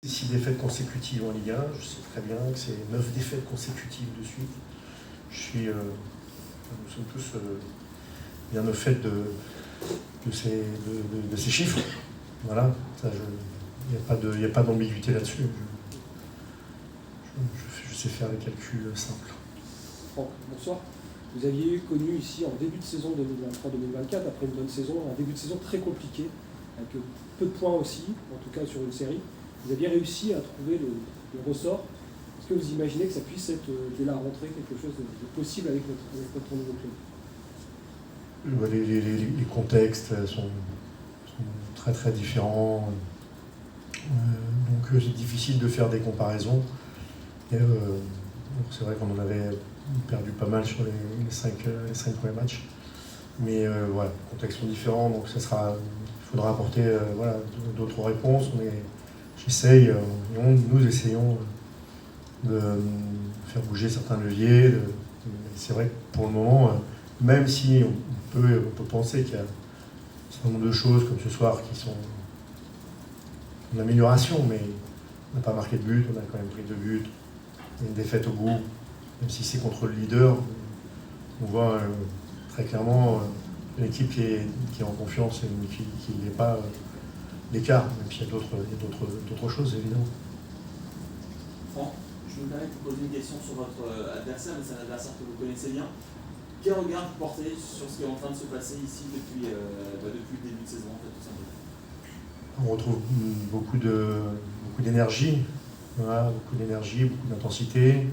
6 défaites consécutives en Ligue 1, je sais très bien que c'est 9 défaites consécutives de suite. Nous sommes tous bien au fait de ces chiffres. Voilà, il n'y a pas d'ambiguïté là-dessus. Je sais faire les calculs simples. Franck, bonsoir. Vous aviez connu ici en début de saison 2023-2024, après une bonne saison, un début de saison très compliqué, avec peu de points aussi, en tout cas sur une série. Vous aviez réussi à trouver le ressort. Est-ce que vous imaginez que ça puisse être, dès la rentrée, quelque chose de possible avec votre nouveau club? Les contextes sont très très différents. Donc c'est difficile de faire des comparaisons. C'est vrai qu'on en avait perdu pas mal sur les 5 premiers matchs. Mais voilà, les contextes sont différents, donc il faudra apporter d'autres réponses. Nous essayons de faire bouger certains leviers. C'est vrai que pour le moment, même si on peut penser qu'il y a un certain nombre de choses comme ce soir qui sont une amélioration, mais on n'a pas marqué de but, on a quand même pris 2 buts, il y a une défaite au bout, même si c'est contre le leader, on voit très clairement une équipe qui est en confiance et qui n'est pas l'écart, même s'il y a d'autres choses évidemment. Franck, je me permets de vous poser une question sur votre adversaire, mais c'est un adversaire que vous connaissez bien. Quel regard vous portez sur ce qui est en train de se passer ici depuis le début de saison, en fait, tout simplement? On retrouve beaucoup d'énergie, voilà, beaucoup d'intensité,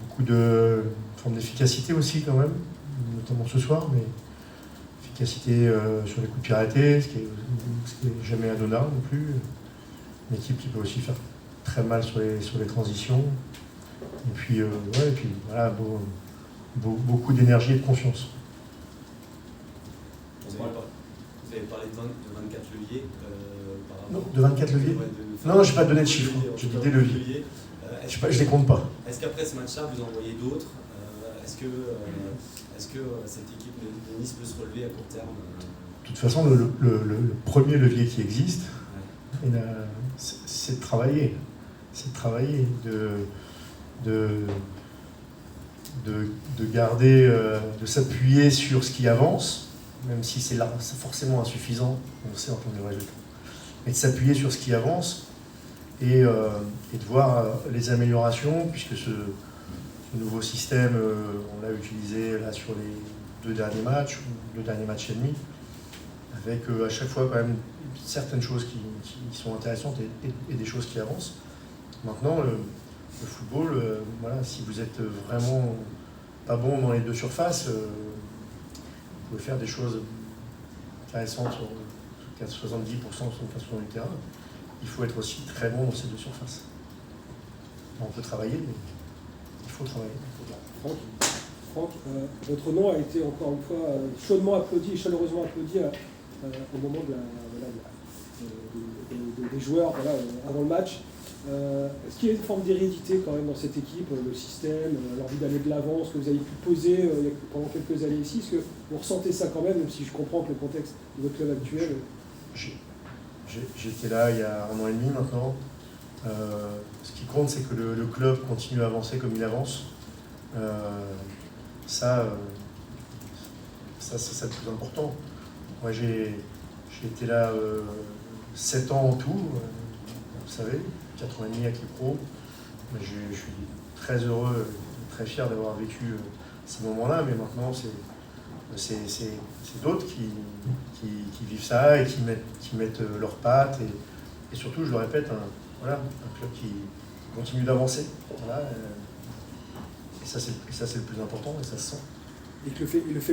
beaucoup de forme d'efficacité aussi quand même, notamment ce soir, mais efficacité sur les coups de pied arrêtés, ce qui est jamais anodin non plus. Une équipe qui peut aussi faire très mal sur les transitions. Et puis, voilà, beaucoup d'énergie et de confiance. Vous avez parlé de 24 leviers. Non, de 24 leviers. Non, je n'ai pas donné de chiffres, j'ai dit des leviers. Je ne les compte pas. Est-ce qu'après ce match-là, vous en voyez d'autres? Est-ce que cette équipe de Nice peut se relever à court terme? De toute façon, le premier levier qui existe, c'est de travailler. C'est de travailler, de garder, de s'appuyer sur ce qui avance, même si c'est forcément insuffisant, on le sait en termes de résultats, mais de s'appuyer sur ce qui avance et de voir les améliorations, puisque ce nouveau système, on l'a utilisé là sur les 2 derniers matchs, ou 2 derniers matchs et demi, avec à chaque fois quand même certaines choses qui sont intéressantes et des choses qui avancent. Maintenant, le football, voilà, si vous êtes vraiment pas bon dans les 2 surfaces, vous pouvez faire des choses intéressantes sur 70% sur le façon du terrain. Il faut être aussi très bon dans ces 2 surfaces. On peut travailler, mais il faut travailler. Franck, votre nom a été encore une fois chaudement applaudi et chaleureusement applaudi au moment des joueurs avant le match. Est-ce qu'il y a une forme d'hérédité quand même dans cette équipe, le système, l'envie d'aller de l'avant, ce que vous avez pu poser pendant quelques années ici? Est-ce que vous ressentez ça quand même si je comprends que le contexte de votre club actuel... J'étais là il y a 1 an et demi maintenant. Ce qui compte, c'est que le club continue à avancer comme il avance. Ça c'est le plus important. Moi, j'ai été là 7 ans en tout, vous savez, 4 ans et demi avec les pros. Je suis très heureux, très fier d'avoir vécu ces moments-là, mais maintenant, c'est d'autres qui vivent ça et qui mettent leurs pattes. Et surtout, je le répète, un club qui continue d'avancer. Voilà, et ça, c'est le plus important, et ça se sent. Et le fait